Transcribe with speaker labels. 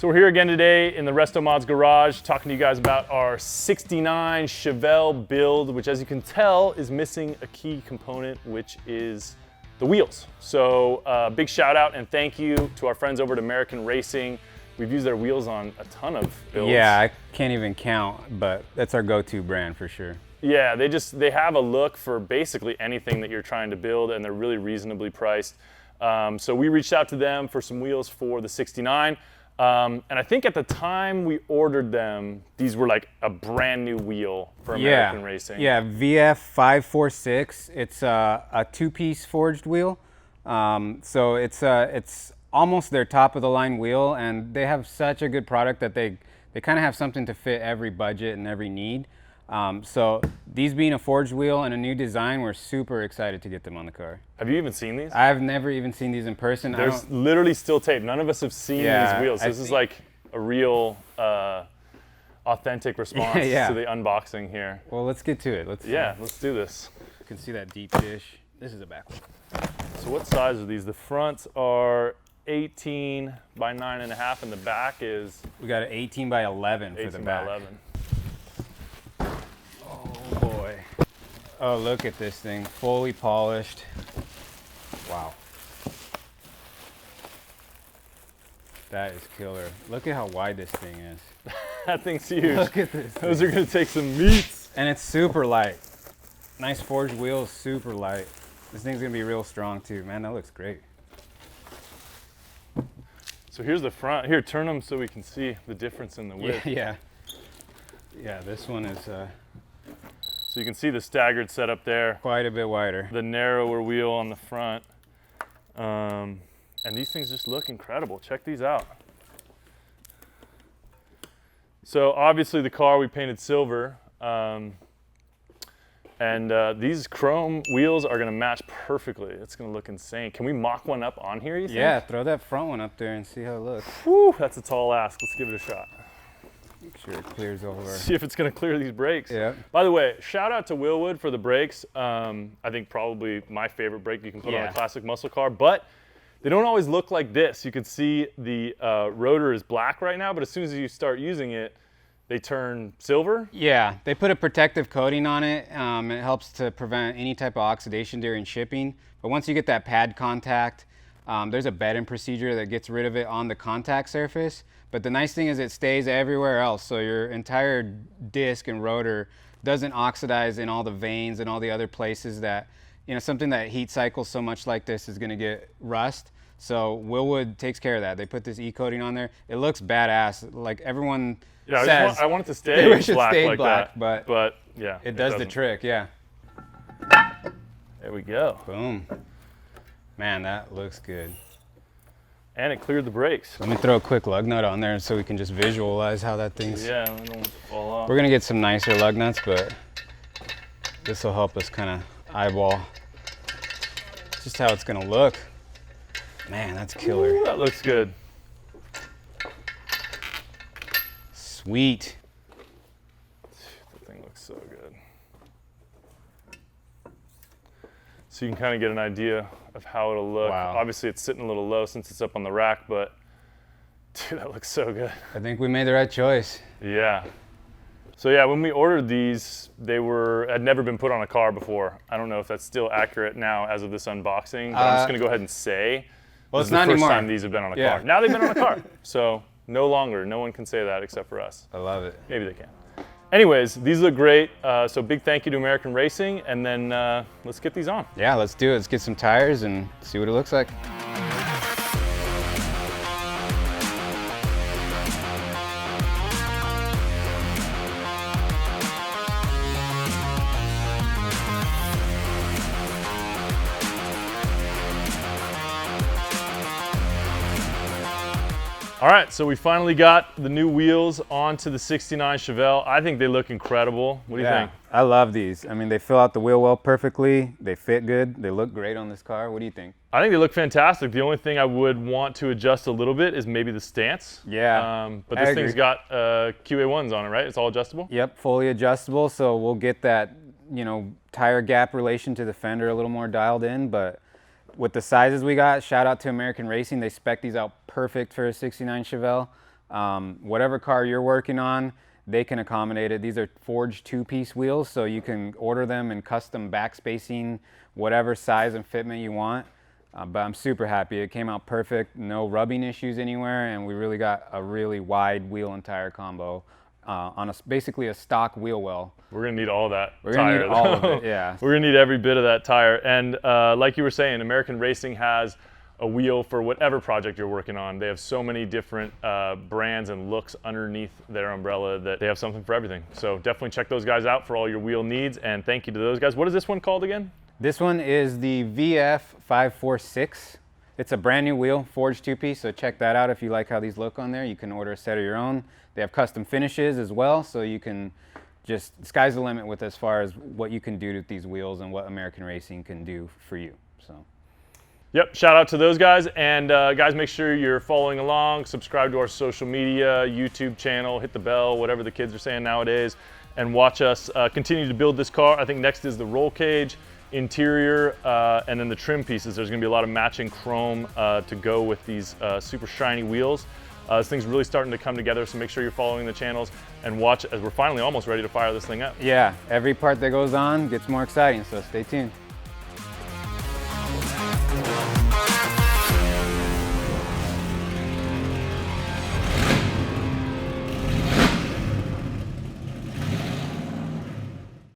Speaker 1: So we're here again today in the RestoMods garage talking to you guys about our 69 Chevelle build, which as you can tell is missing a key component, which is the wheels. So big shout out and thank you to our friends over at American Racing. We've used their wheels on a ton of builds.
Speaker 2: Yeah, I can't even count, but that's our go-to brand for sure.
Speaker 1: Yeah, they have a look for basically anything that you're trying to build, and they're really reasonably priced. So we reached out to them for some wheels for the 69. And I think at the time we ordered them, these were like a brand new wheel for American Racing.
Speaker 2: Yeah, VF546. It's a two-piece forged wheel. So it's almost their top of the line wheel, and they have such a good product that they kind of have something to fit every budget and every need. So these being a forged wheel and a new design, we're super excited to get them on the car.
Speaker 1: Have you even seen these?
Speaker 2: I've never even seen these in person.
Speaker 1: There's literally still tape. None of us have seen these wheels. This is like a real authentic response to the unboxing here.
Speaker 2: Well, let's get to it.
Speaker 1: Let's do this.
Speaker 2: You can see that deep dish. This is a back one.
Speaker 1: So what size are these? The fronts are 18 by 9.5 and the back is?
Speaker 2: We got an 18 by 11 for the back.
Speaker 1: 18 by 11.
Speaker 2: Oh boy. Oh, look at this thing, fully polished. Wow. That is killer. Look at how wide this thing is.
Speaker 1: That thing's huge.
Speaker 2: Look at this.
Speaker 1: Those are gonna take some meats.
Speaker 2: And it's super light. Nice forged wheels, super light. This thing's gonna be real strong too. Man, that looks great.
Speaker 1: So here's the front. Here, turn them so we can see the difference in the width.
Speaker 2: Yeah, this one is
Speaker 1: so you can see the staggered setup there.
Speaker 2: quite a bit wider.
Speaker 1: The narrower wheel on the front. And these things just look incredible. Check these out. So obviously the car we painted silver. These chrome wheels are gonna match perfectly. It's gonna look insane. Can we mock one up on here, you think?
Speaker 2: Yeah, throw that front one up there and see how it looks.
Speaker 1: Whew, that's a tall ask. Let's give it a shot.
Speaker 2: Make sure it clears over.
Speaker 1: See if it's gonna clear these brakes.
Speaker 2: Yeah.
Speaker 1: By the way, shout out to Willwood for the brakes. I think probably my favorite brake you can put on a classic muscle car, but they don't always look like this. You can see the rotor is black right now, but as soon as you start using it, they turn silver.
Speaker 2: Yeah, they put a protective coating on it. It helps to prevent any type of oxidation during shipping. But once you get that pad contact, there's a bedding procedure that gets rid of it on the contact surface. But the nice thing is it stays everywhere else. So your entire disc and rotor doesn't oxidize in all the veins and all the other places that, something that heat cycles so much like this is gonna get rust. So Willwood takes care of that. They put this E-coating on there. It looks badass. Like everyone says,
Speaker 1: I want it to stay black like that. But yeah.
Speaker 2: It does the trick, yeah.
Speaker 1: There we go.
Speaker 2: Boom. Man, that looks good.
Speaker 1: And it cleared the brakes.
Speaker 2: Let me throw a quick lug nut on there so we can just visualize how that thing's...
Speaker 1: Yeah, I don't want it to fall off.
Speaker 2: We're gonna get some nicer lug nuts, but this will help us kind of eyeball just how it's gonna look. Man, that's killer.
Speaker 1: Ooh, that looks good.
Speaker 2: Sweet.
Speaker 1: That thing looks so good. So you can kind of get an idea of how it'll look.
Speaker 2: Wow.
Speaker 1: Obviously it's sitting a little low since it's up on the rack, but dude, that looks so good.
Speaker 2: I think we made the right choice.
Speaker 1: Yeah. So yeah, when we ordered these, they had never been put on a car before. I don't know if that's still accurate now as of this unboxing, but I'm just gonna go ahead and say,
Speaker 2: well,
Speaker 1: it's not the first time these have been on a car. Now they've been on a car. So no longer, no one can say that except for us.
Speaker 2: I love it.
Speaker 1: Maybe they can. Anyways, these look great. So big thank you to American Racing, and then let's get these on.
Speaker 2: Yeah, let's do it. Let's get some tires and see what it looks like.
Speaker 1: All right, so we finally got the new wheels onto the 69 Chevelle. I think they look incredible. What do you think?
Speaker 2: I love these. I mean, they fill out the wheel well perfectly. They fit good. They look great on this car. What do you think?
Speaker 1: I think they look fantastic. The only thing I would want to adjust a little bit is maybe the stance.
Speaker 2: Yeah.
Speaker 1: But this thing's got QA1s on it, right? It's all adjustable?
Speaker 2: Yep, fully adjustable. So we'll get that, tire gap relation to the fender a little more dialed in. But with the sizes we got, shout out to American Racing. They spec these out perfect for a 69 Chevelle. Whatever car you're working on, they can accommodate it. These are forged 2-piece wheels, so you can order them in custom back spacing, whatever size and fitment you want. But I'm super happy. It came out perfect, no rubbing issues anywhere, and we really got a really wide wheel and tire combo on basically a stock wheel well.
Speaker 1: We're gonna need all that
Speaker 2: We're
Speaker 1: tire.
Speaker 2: gonna need all of it, yeah.
Speaker 1: We're gonna need every bit of that tire. And like you were saying, American Racing has a wheel for whatever project you're working on. They have so many different brands and looks underneath their umbrella that they have something for everything. So definitely check those guys out for all your wheel needs, and thank you to those guys. What is this one called again?
Speaker 2: This one is the VF546. It's a brand new wheel, forged 2-piece, so check that out if you like how these look on there. You can order a set of your own. They have custom finishes as well, so you can just, sky's the limit with as far as what you can do with these wheels and what American Racing can do for you. So.
Speaker 1: Yep, shout out to those guys. And guys, make sure you're following along, subscribe to our social media, YouTube channel, hit the bell, whatever the kids are saying nowadays, and watch us continue to build this car. I think next is the roll cage, interior, and then the trim pieces. There's gonna be a lot of matching chrome to go with these super shiny wheels. This thing's really starting to come together, so make sure you're following the channels and watch as we're finally almost ready to fire this thing up.
Speaker 2: Yeah, every part that goes on gets more exciting, so stay tuned.